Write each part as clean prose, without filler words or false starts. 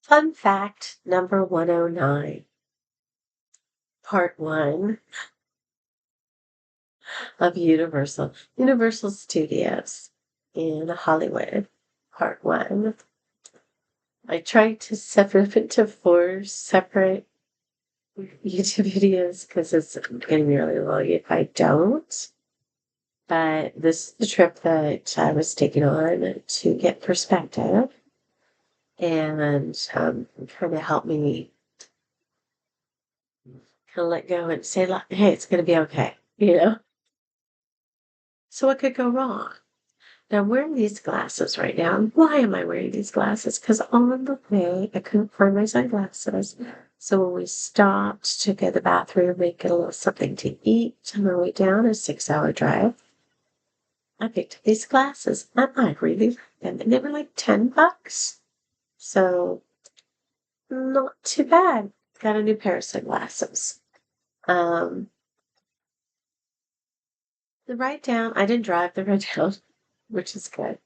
Fun fact number 109, part one of Universal Studios in Hollywood, part one. I tried to separate it to 4 separate YouTube videos because it's getting really long if I don't. But this is the trip that I was taking on to get perspective and kind of help me kind of let go and say, like, hey, it's going to be okay, you know? So what could go wrong? Now, I'm wearing these glasses right now. And why am I wearing these glasses? Because on the way, I couldn't find my sunglasses. So when we stopped to go to the bathroom and get a little something to eat on our way down, a 6-hour drive, I picked up these glasses. And I really like them. And they were like $10. So not too bad. Got a new pair of sunglasses. Um, the ride down, I didn't drive the ride down, which is good.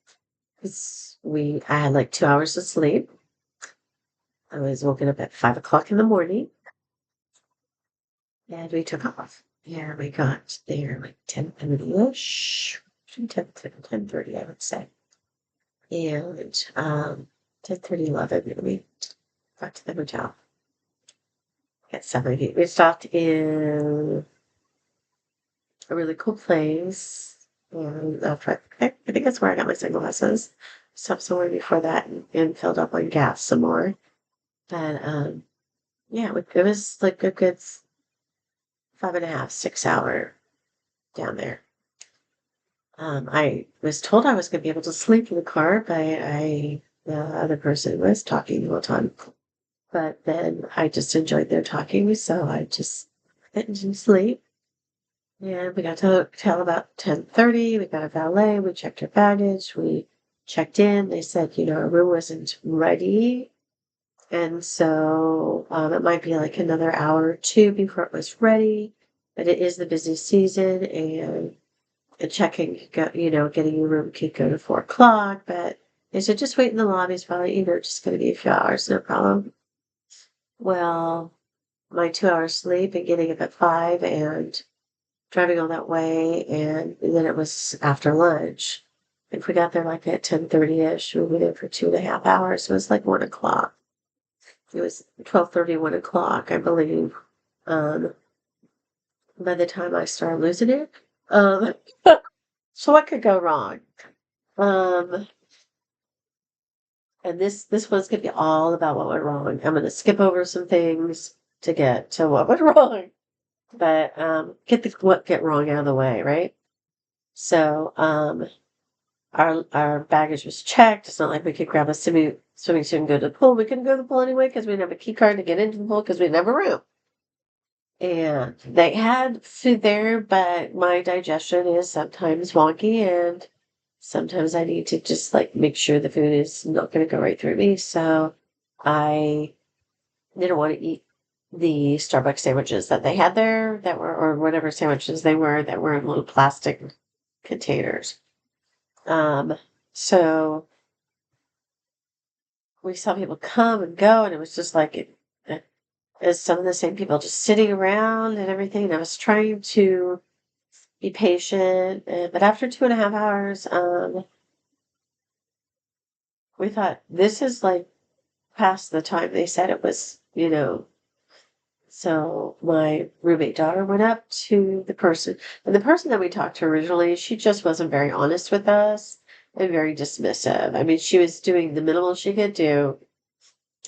Because I had like 2 hours of sleep. I was woken up at 5 o'clock in the morning and we took off. Yeah, we got there like 10:30-ish. 10:30, I would say. And 10:30, 11, we got to the hotel at 7. We stopped in a really cool place. And after I think that's where I got my sunglasses. Stopped somewhere before that and filled up on gas some more. But yeah, it was like a good 5.5, 6 hour down there. I was told I was going to be able to sleep in the car, but the other person was talking the whole time. But then I just enjoyed their talking, so I just didn't sleep. And we got to the hotel about 10:30. We got a valet. We checked our baggage. We checked in. They said, our room wasn't ready. And so it might be like another hour or two before it was ready. But it is the busy season, and check-in could go, getting your room could go to 4 o'clock. But they said just wait in the lobby. It's probably, just going to be a few hours, no problem. Well, my 2 hours sleep and getting up at 5 and driving all that way, and then it was after lunch. If we got there like at 10:30-ish, we were there for 2.5 hours. It was like 1 o'clock. It was 12:30, 1 o'clock, I believe. Um, by the time I started losing it. Um, so what could go wrong? Um, and this one's gonna be all about what went wrong. I'm gonna skip over some things to get to what went wrong, but get the what get wrong out of the way, right? So our baggage was checked. It's not like we could grab a swimming suit and go to the pool. We couldn't go to the pool anyway because we didn't have a key card to get into the pool because we didn't have a room. And they had food there, but my digestion is sometimes wonky and sometimes I need to just like make sure the food is not going to go right through me. So I didn't want to eat the Starbucks sandwiches that they had there that were, or whatever sandwiches they were that were in little plastic containers. So we saw people come and go, and it was just like as some of the same people just sitting around and everything. And I was trying to be patient, but after 2.5 hours, we thought this is like past the time they said it was, So my roommate daughter went up to the person, and the person that we talked to originally, she just wasn't very honest with us and very dismissive. I mean, she was doing the minimal she could do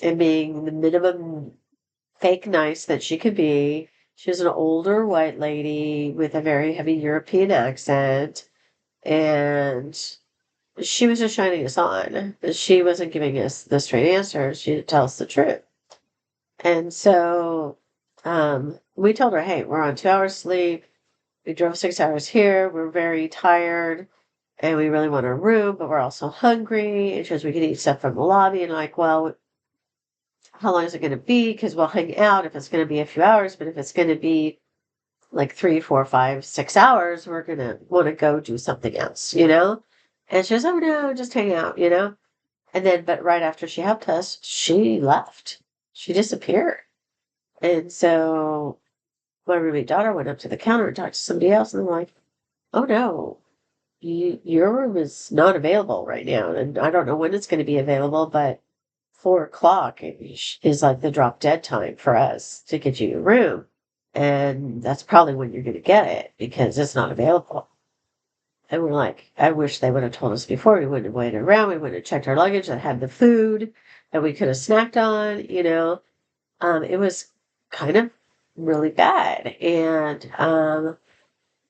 and being the minimum fake nice that she could be. She was an older white lady with a very heavy European accent, and she was just shining us on. She wasn't giving us the straight answer. She didn't tell us the truth. And so we told her, hey, we're on 2 hours sleep. We drove 6 hours here. We're very tired and we really want our room, but we're also hungry. And she goes, we can eat stuff from the lobby. And like, well, how long is it going to be? Because we'll hang out if it's going to be a few hours. But if it's going to be like 3, 4, 5, 6 hours, we're going to want to go do something else, And she goes, oh no, just hang out, And then, but right after she helped us, she left. She disappeared. And so my roommate daughter went up to the counter and talked to somebody else, and they're like, "Oh no, your room is not available right now, and I don't know when it's going to be available, but 4 o'clock is like the drop dead time for us to get you your room, and that's probably when you're going to get it because it's not available." And we're like, I wish they would have told us before. We wouldn't have waited around. We wouldn't have checked our luggage that had the food that we could have snacked on. It was kind of really bad. And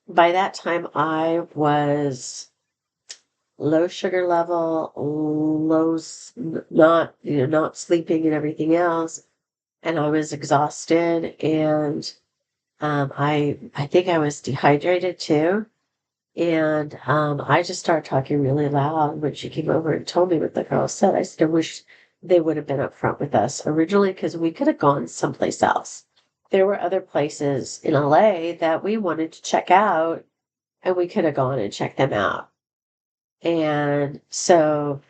by that time, I was low sugar level, not sleeping and everything else. And I was exhausted. And I think I was dehydrated too. And I just started talking really loud when she came over and told me what the girl said. I said, I wish they would have been upfront with us originally because we could have gone someplace else. There were other places in LA that we wanted to check out, and we could have gone and checked them out. And so,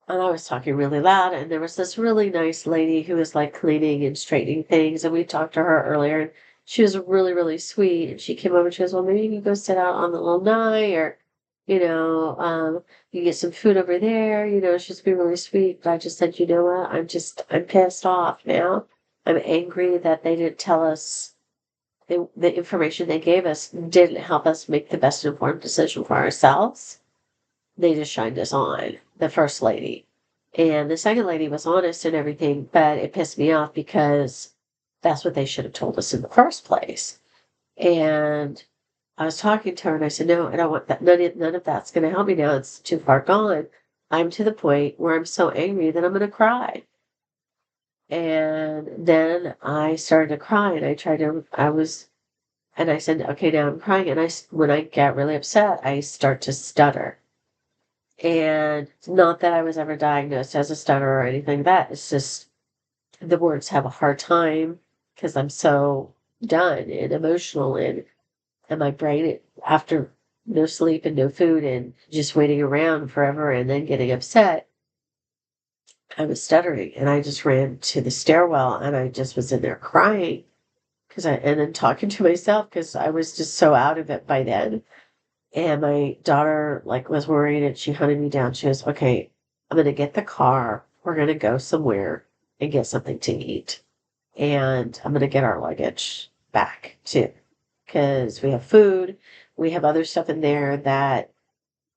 and I was talking really loud, and there was this really nice lady who was like cleaning and straightening things, and we talked to her earlier. And she was really, really sweet, and she came over and she goes, "Well, maybe you can go sit out on the lanai, or you get some food over there." She's been really sweet. But I just said, you know what? I'm pissed off now. I'm angry that they didn't tell us the information they gave us didn't help us make the best informed decision for ourselves. They just shined us on, the first lady. And the second lady was honest and everything, but it pissed me off because that's what they should have told us in the first place. And I was talking to her and I said, no, I don't want that. None of that's going to help me now. It's too far gone. I'm to the point where I'm so angry that I'm going to cry. And then I started to cry and and I said, okay, now I'm crying. And when I get really upset, I start to stutter. And not that I was ever diagnosed as a stutterer or anything like that. It's just the words have a hard time because I'm so done and emotional and my brain after no sleep and no food and just waiting around forever and then getting upset, I was stuttering and I just ran to the stairwell and I just was in there crying and then talking to myself because I was just so out of it by then. And my daughter like was worried and she hunted me down. She goes, "Okay, I'm gonna get the car. We're gonna go somewhere and get something to eat. And I'm gonna get our luggage back too. Because we have food, we have other stuff in there that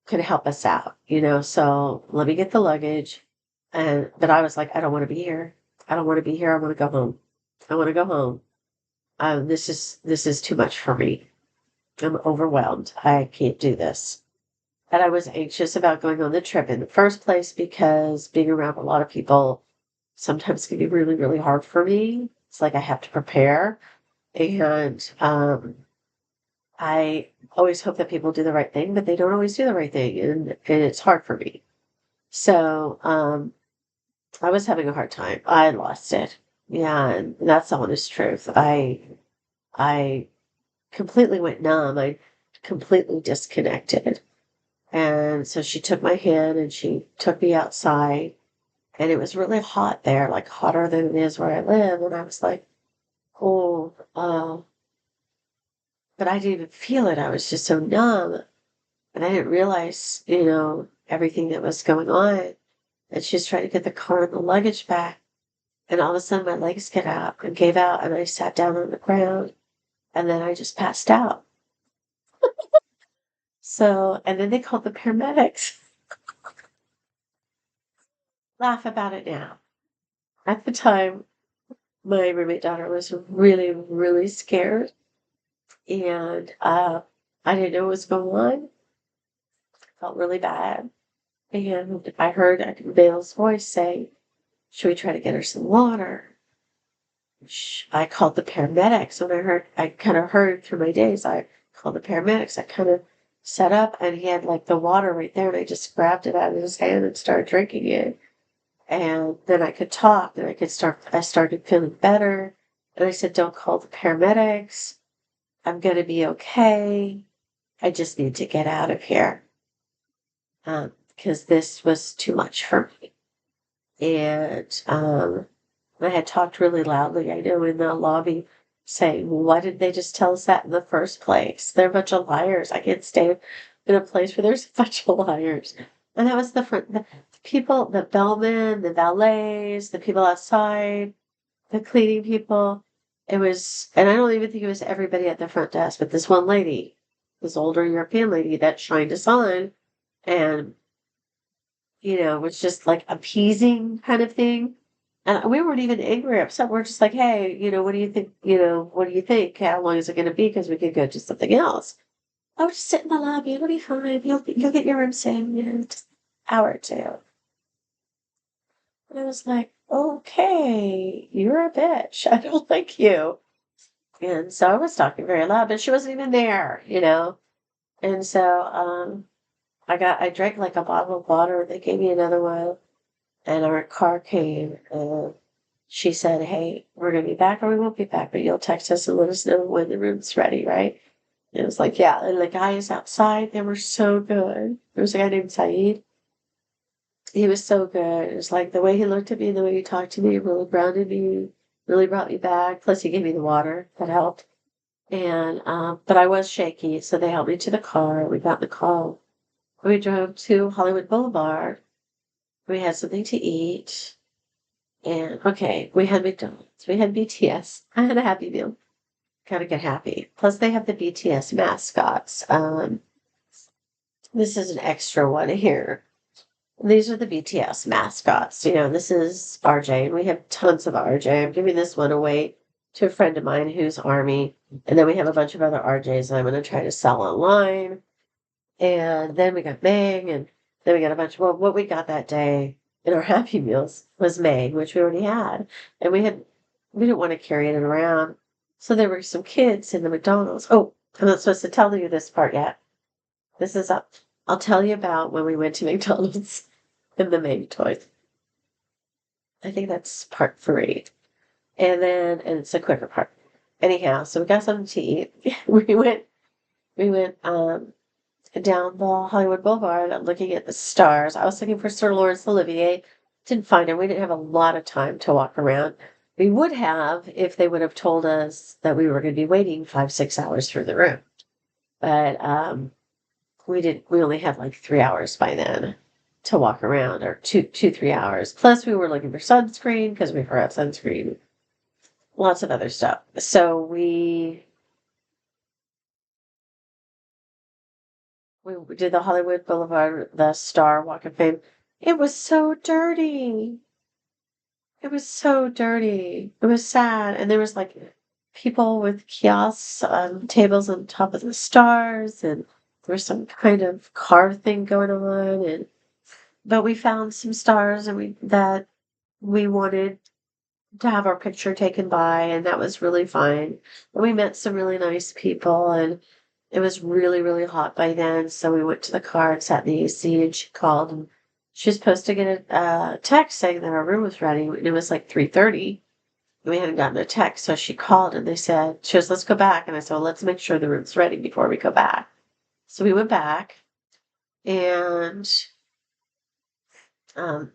could help us out. So let me get the luggage." But I was like, I don't want to be here. I don't want to be here. I want to go home. I want to go home. This is too much for me. I'm overwhelmed. I can't do this. And I was anxious about going on the trip in the first place because being around a lot of people sometimes can be really, really hard for me. It's like I have to prepare. And I always hope that people do the right thing, but they don't always do the right thing. And it's hard for me. So I was having a hard time. I lost it. Yeah, and that's the honest truth. I completely went numb. I completely disconnected. And so she took my hand and she took me outside. And it was really hot there, like hotter than it is where I live. And I was like, oh, but I didn't even feel it. I was just so numb. And I didn't realize, everything that was going on. And she was trying to get the car and the luggage back. And all of a sudden my legs gave out and I sat down on the ground and then I just passed out. So, and then they called the paramedics. Laugh about it now. At the time, my roommate daughter was really, really scared. And I didn't know what was going on. I felt really bad. And I heard a male's voice say, "Should we try to get her some water?" I called the paramedics. I kind of heard through my days, I called the paramedics. I kind of set up and he had like the water right there and I just grabbed it out of his hand and started drinking it. And then I could talk and I started feeling better. And I said, "Don't call the paramedics. I'm going to be okay. I just need to get out of here." because this was too much for me. And I had talked really loudly, I know, in the lobby, saying, well, why didn't they just tell us that in the first place? They're a bunch of liars. I can't stay in a place where there's a bunch of liars. And that was the people, the bellmen, the valets, the people outside, the cleaning people. It was, and I don't even think it was everybody at the front desk, but this one lady, this older European lady that shined us on and, was just like appeasing kind of thing. And we weren't even angry or upset. We're just like, hey, what do you think? What do you think? How long is it going to be? Because we could go do something else. Oh, just sit in the lobby. It'll be fine. You'll get your room soon. Just an hour or two. And I was like, okay, you're a bitch. I don't like you. And so I was talking very loud, but she wasn't even there, And so I drank like a bottle of water. They gave me another one. And our car came and she said, hey, we're going to be back or we won't be back, but you'll text us and let us know when the room's ready, right? And it was like, yeah. And the guys outside, they were so good. There was a guy named Saeed. He was so good. It was like the way he looked at me and the way he talked to me really grounded me, really brought me back. Plus, he gave me the water. That helped. And, but I was shaky, so they helped me to the car. We got in the car. We drove to Hollywood Boulevard. We had something to eat. And, okay, we had McDonald's. We had BTS. I had a Happy Meal. Gotta get happy. Plus, they have the BTS mascots. This is an extra one here. These are the BTS mascots. This is RJ, and we have tons of RJ. I'm giving this one away to a friend of mine who's Army. And then we have a bunch of other RJs that I'm going to try to sell online. And then we got Mang, and then we got a bunch of, well, what we got that day in our Happy Meals was Mang, which we already had. And we didn't want to carry it around. So there were some kids in the McDonald's. Oh, I'm not supposed to tell you this part yet. This is up. I'll tell you about when we went to McDonald's and the Mang toys. I think that's part 3. And it's a quicker part. Anyhow, so we got something to eat. we went down the Hollywood Boulevard looking at the stars. I was looking for Sir Laurence Olivier. Didn't find him. We didn't have a lot of time to walk around. We would have if they would have told us that we were going to be waiting 5-6 hours for the room. But we only had like 3 hours by then to walk around, or 3 hours. Plus we were looking for sunscreen because we forgot sunscreen. Lots of other stuff. So we did the Hollywood Boulevard, the Star Walk of Fame. It was so dirty. It was so dirty. It was sad. And there was like people with kiosks on tables on top of the stars, and there was some kind of car thing going on. But we found some stars that we wanted to have our picture taken by, and that was really fun. And we met some really nice people, and it was really, really hot by then. So we went to the car and sat in the AC, and she called, and she was supposed to get a text saying that our room was ready. And it was like 3:30. And we hadn't gotten a text. So she called and she goes, let's go back. And I said, well, let's make sure the room's ready before we go back. So we went back, and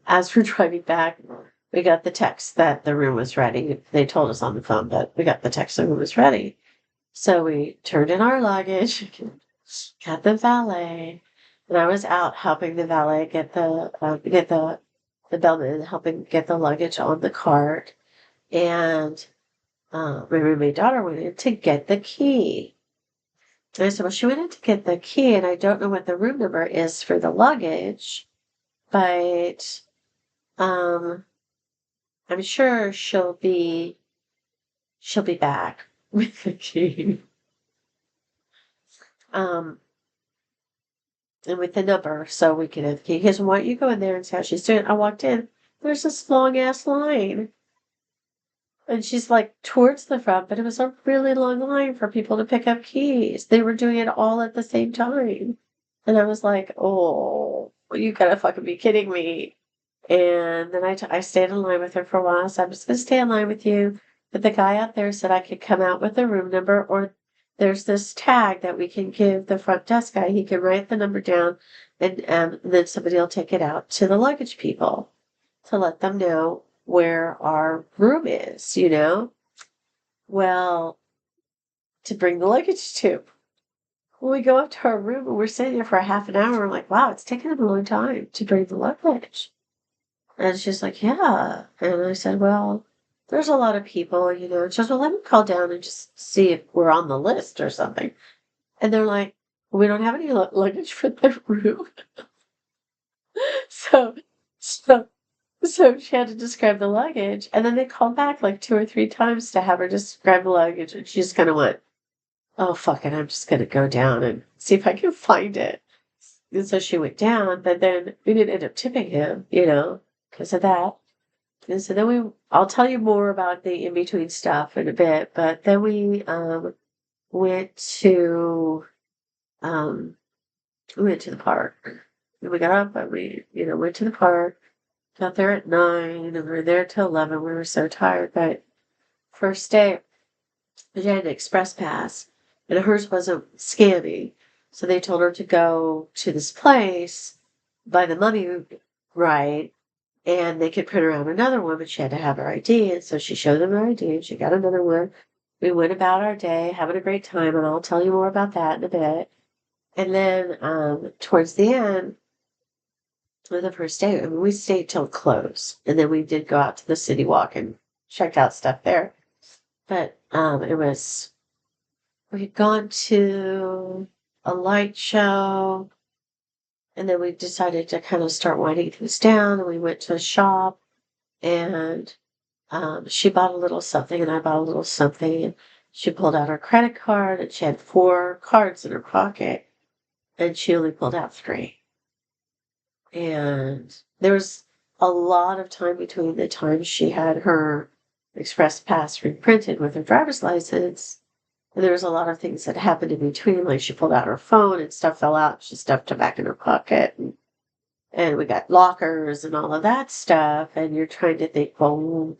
as we're driving back, we got the text that the room was ready. They told us on the phone, but we got the text the room was ready. So we turned in our luggage, got the valet, and I was out helping the valet get the bellman, helping get the luggage on the cart. And my roommate daughter went in to get the key. And I said, well, she went in to get the key, and I don't know what the room number is for the luggage, but I'm sure she'll be back with the key. And with the number, so we can have the key. He goes, why don't you go in there and see how she's doing? I walked in. There's this long ass line. And she's like towards the front, but it was a really long line for people to pick up keys. They were doing it all at the same time. And I was like, oh, you gotta fucking be kidding me. And then I stayed in line with her for a while. So I'm just going to stay in line with you. But the guy out there said I could come out with the room number, or there's this tag that we can give the front desk guy. He can write the number down And then somebody will take it out to the luggage people to let them know where our room is, Well, to bring the luggage to. When we go up to our room and we're sitting there for a half an hour, we're like, wow, it's taking them a long time to bring the luggage. And she's like, yeah. And I said, well, there's a lot of people, And she goes, well, let me call down and just see if we're on the list or something. And they're like, we don't have any luggage for the room. So, so, so she had to describe the luggage. And then they called back like 2 or 3 times to have her describe the luggage. And she just kind of went, oh, fuck it. I'm just going to go down and see if I can find it. And so she went down, but then we didn't end up tipping him, because of that. And so then I'll tell you more about the in-between stuff in a bit, but then we went to, um, we went to the park. And we got up and we, went to the park, got there at 9 and we were there till 11. We were so tired, but first day, she had an express pass and hers wasn't scanning. So they told her to go to this place by the mummy ride and they could print around another one, but she had to have her ID. And so she showed them her ID and she got another one. We went about our day, having a great time, and I'll tell you more about that in a bit. And then towards the end of the first day, I mean, we stayed till close. And then we did go out to the city walk and checked out stuff there. But we'd gone to a light show, and then we decided to kind of start winding things down, and we went to a shop, and she bought a little something, and I bought a little something, and she pulled out her credit card, and she had 4 cards in her pocket, and she only pulled out 3. And there was a lot of time between the time she had her express pass reprinted with her driver's license. And there was a lot of things that happened in between, like she pulled out her phone and stuff fell out. She stuffed it back in her pocket. And we got lockers and all of that stuff. And you're trying to think, well,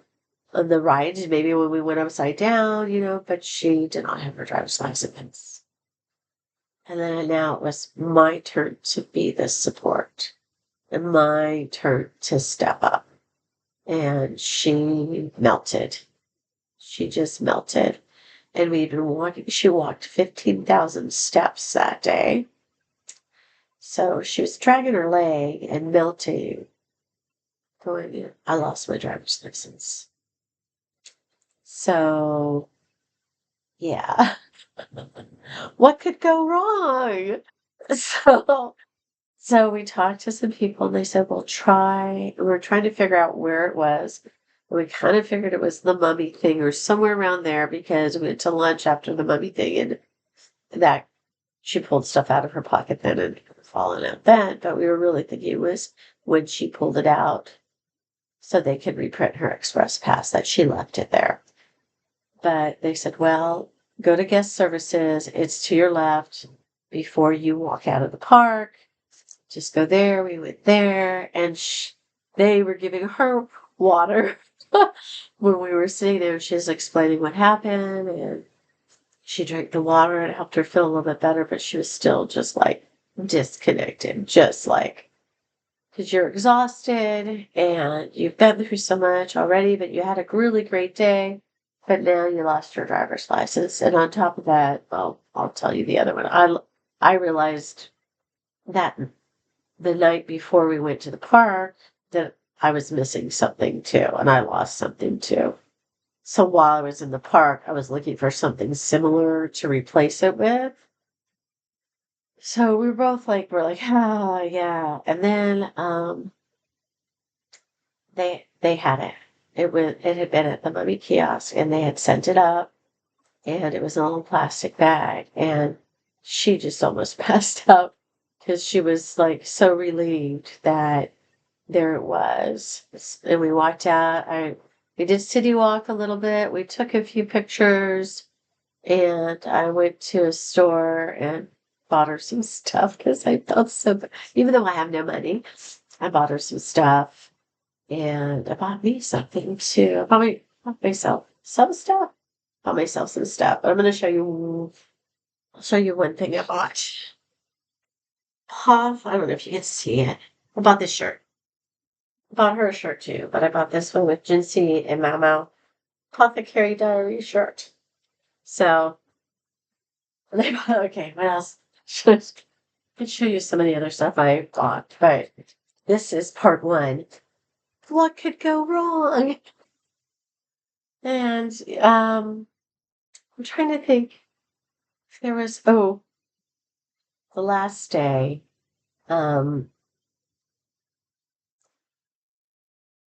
on the ride, maybe when we went upside down, but she did not have her driver's license. And then now it was my turn to be the support and my turn to step up. And she melted. She just melted. And we'd been walking, she walked 15,000 steps that day. So she was dragging her leg and melting, going, I lost my driver's license. So, yeah. What could go wrong? So we talked to some people and they said, well, we're trying to figure out where it was. And we kind of figured it was the mummy thing or somewhere around there because we went to lunch after the mummy thing and that she pulled stuff out of her pocket then and fallen out then. But we were really thinking it was when she pulled it out so they could reprint her express pass that she left it there. But they said, well, go to guest services. It's to your left before you walk out of the park. Just go there. We went there, and they were giving her water when we were sitting there. She was explaining what happened, and she drank the water, and it helped her feel a little bit better, but she was still just like disconnected, just like, because you're exhausted, and you've been through so much already, but you had a really great day, but now you lost your driver's license. And on top of that, well, I'll tell you the other one. I realized that the night before we went to the park that I was missing something too, and I lost something too. So while I was in the park, I was looking for something similar to replace it with. So we were both like, oh yeah. And then they had it. It had been at the mummy kiosk and they had sent it up and it was in a little plastic bag and she just almost passed out because she was like so relieved that there it was. And we walked out. We did city walk a little bit. We took a few pictures and I went to a store and bought her some stuff because I felt so bad. Even though I have no money, I bought her some stuff and I bought me something too. Bought myself some stuff. Bought myself some stuff. But I'm going to show you. I'll show you one thing I bought. puff. I don't know if you can see it. I bought this shirt. I bought her a shirt too, but I bought this one with Jinsey and Mau Apothecary Diary shirt. So, okay, what else? I could show you some of the other stuff I bought, but this is part one. What could go wrong? And I'm trying to think if there was the last day. Um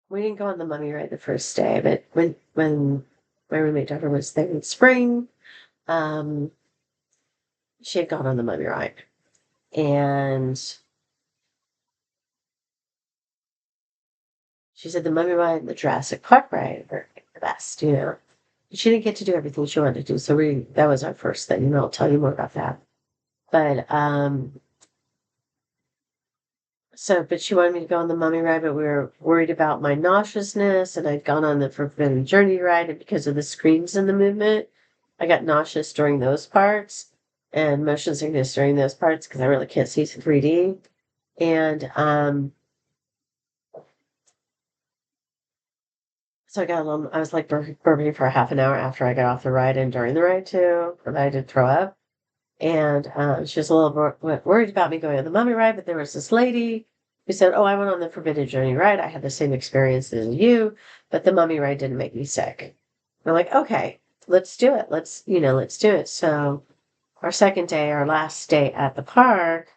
we didn't go on the mummy ride the first day, but when my roommate daughter was there in spring, um she had gone on the mummy ride. And she said the mummy ride and the Jurassic Park ride were the best, you know. She didn't get to do everything she wanted to do, so that was our first thing, and I'll tell you more about that. But but she wanted me to go on the mummy ride, but we were worried about my nauseousness, and I'd gone on the Forbidden Journey ride, and because of the screens and the movement, I got nauseous during those parts and motion sickness during those parts because I really can't see 3D. And so I was like burping for half an hour after I got off the ride and during the ride too, and I did throw up. And she was a little worried about me going on the mummy ride, but there was this lady who said, "Oh, I went on the Forbidden Journey ride. I had the same experience as you, but the mummy ride didn't make me sick." And I'm like, "Okay, let's do it. Let's do it." So our second day, our last day at the park,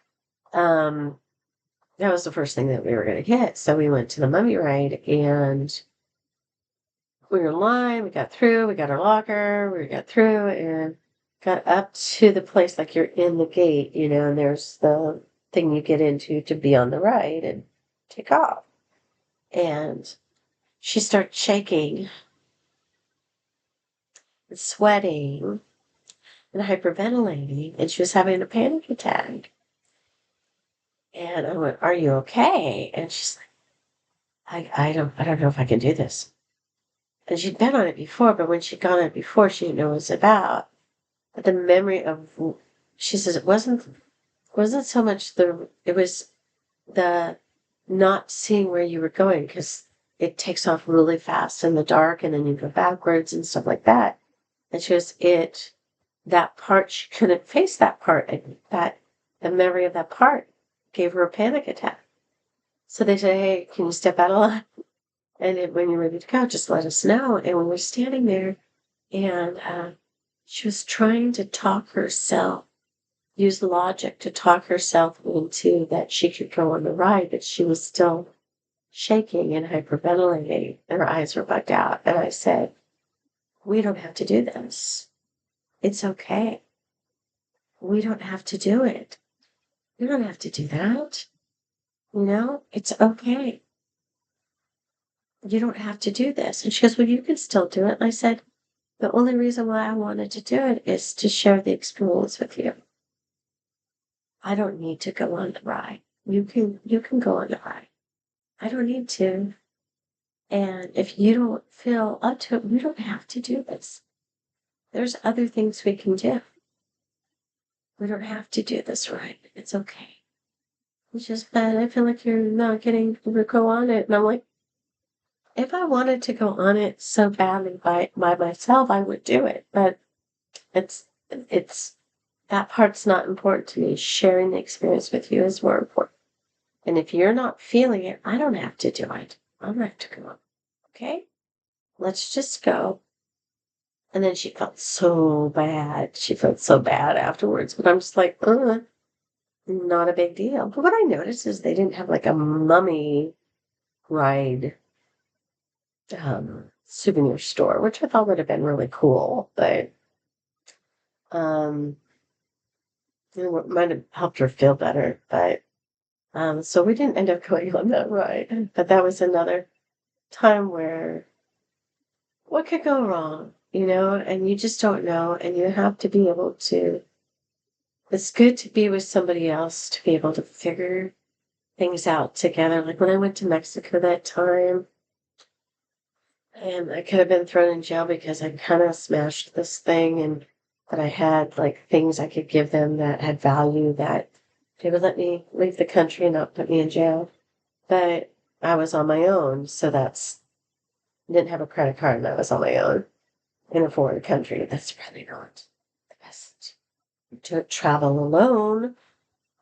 that was the first thing that we were going to hit. So we went to the mummy ride and we were in line. We got through. We got our locker. We got through and got up to the place like you're in the gate, and there's the thing you get into to be on the ride and take off. And she started shaking and sweating and hyperventilating, and she was having a panic attack. And I went, "Are you okay?" And she's like, I don't know if I can do this." And she'd been on it before, but when she'd gone on it before, she didn't know what it was about. But the memory of, she says it wasn't so much it was the not seeing where you were going because it takes off really fast in the dark and then you go backwards and stuff like that. And she was that part, she couldn't face that part. And the memory of that part gave her a panic attack. So they said, "Hey, can you step out of line? And when you're ready to go, just let us know." And we were standing there and she was trying to talk herself, use logic to talk herself into that she could go on the ride, but she was still shaking and hyperventilating, and her eyes were bugged out. And I said, "We don't have to do this. It's okay. We don't have to do it. We don't have to do that. It's okay. You don't have to do this." And she goes, "Well, you can still do it." And I said, "The only reason why I wanted to do it is to share the experience with you. I don't need to go on the ride. You can go on the ride. I don't need to. And if you don't feel up to it, we don't have to do this. There's other things we can do. We don't have to do this ride. It's okay." It's just that I feel like you're not getting to go on it. And I'm like, if I wanted to go on it so badly by myself, I would do it. But it's that part's not important to me. Sharing the experience with you is more important. And if you're not feeling it, I don't have to do it. I don't have to go on. Okay? Let's just go. And then she felt so bad. She felt so bad afterwards. But I'm just like, not a big deal. But what I noticed is they didn't have like a mummy ride souvenir store, which I thought would have been really cool. But um, it might have helped her feel better. But so we didn't end up going on that ride. But that was another time where what could go wrong, and you just don't know, and you have to be able to. It's good to be with somebody else to be able to figure things out together. Like when I went to Mexico that time, and I could have been thrown in jail because I kind of smashed this thing, and that I had like things I could give them that had value that They would let me leave the country and not put me in jail. But I was on my own, so didn't have a credit card and I was on my own in a foreign country. That's probably not the best to travel alone.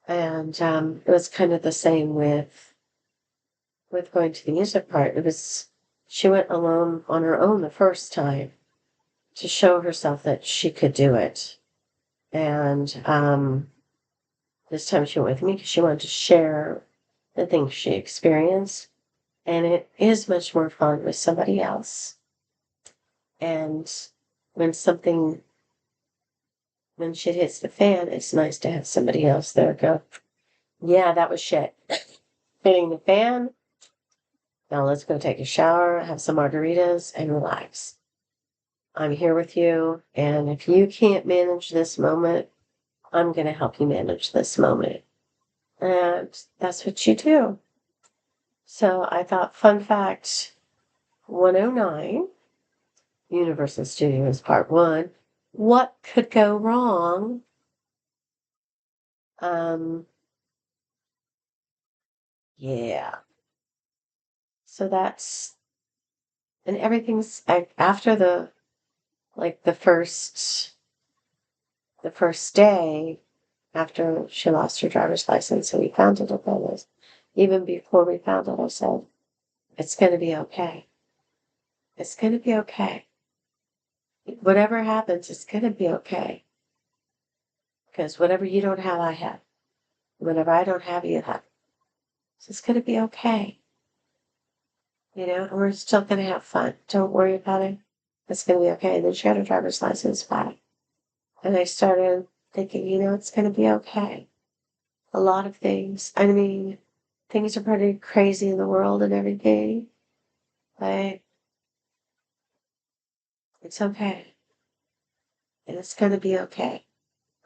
And it was kind of the same with going to the music part. She went alone on her own the first time to show herself that she could do it. And this time she went with me because she wanted to share the things she experienced. And it is much more fun with somebody else. And when shit hits the fan, it's nice to have somebody else there go, yeah, that was shit. Hitting the fan. Now let's go take a shower, have some margaritas, and relax. I'm here with you. And if you can't manage this moment, I'm going to help you manage this moment. And that's what you do. So I thought, fun fact 109, Universal Studios Part 1. What could go wrong? Yeah. So and everything's after the first day after she lost her driver's license, so we found it at this. Even before we found it, I said, it's going to be okay. It's going to be okay. Whatever happens, it's going to be okay. Because whatever you don't have, I have. Whatever I don't have, you have. So it's going to be okay. And we're still going to have fun. Don't worry about it. It's going to be okay. And then she got her driver's license back. And I started thinking, it's going to be okay. A lot of things. I mean, things are pretty crazy in the world and everything. But it's okay. And it's going to be okay.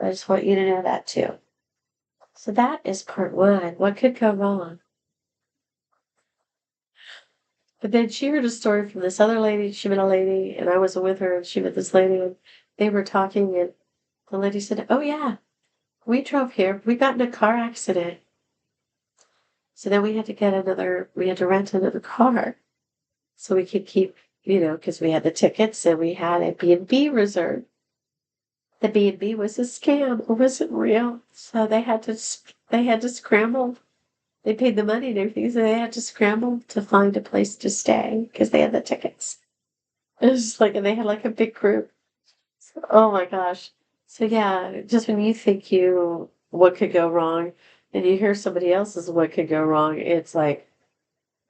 I just want you to know that too. So that is part 1. What could go wrong? But then she heard a story from this other lady. She met a lady, and I was with her, and she met this lady, and they were talking, and the lady said, oh, yeah, we drove here. We got in a car accident. So then we had to rent another car so we could keep, because we had the tickets and we had a B&B reserved. The B&B was a scam. It wasn't real. So they had to scramble. They paid the money and everything, so they had to scramble to find a place to stay because they had the tickets. It was just and they had a big group. So, oh my gosh. So yeah, just when you think what could go wrong, and you hear somebody else's what could go wrong, it's like,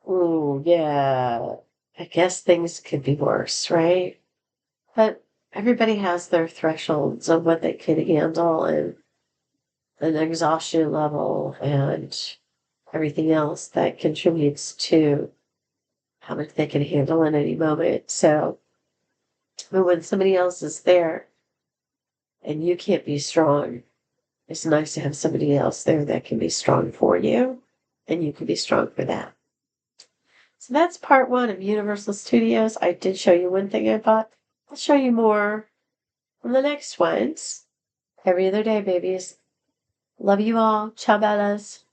ooh, yeah, I guess things could be worse, right? But everybody has their thresholds of what they can handle and an exhaustion level and everything else that contributes to how much they can handle in any moment. So, but when somebody else is there and you can't be strong, it's nice to have somebody else there that can be strong for you and you can be strong for that. So that's part 1 of Universal Studios. I did show you one thing I bought. I'll show you more on the next ones. Every other day, babies. Love you all. Ciao, bellas.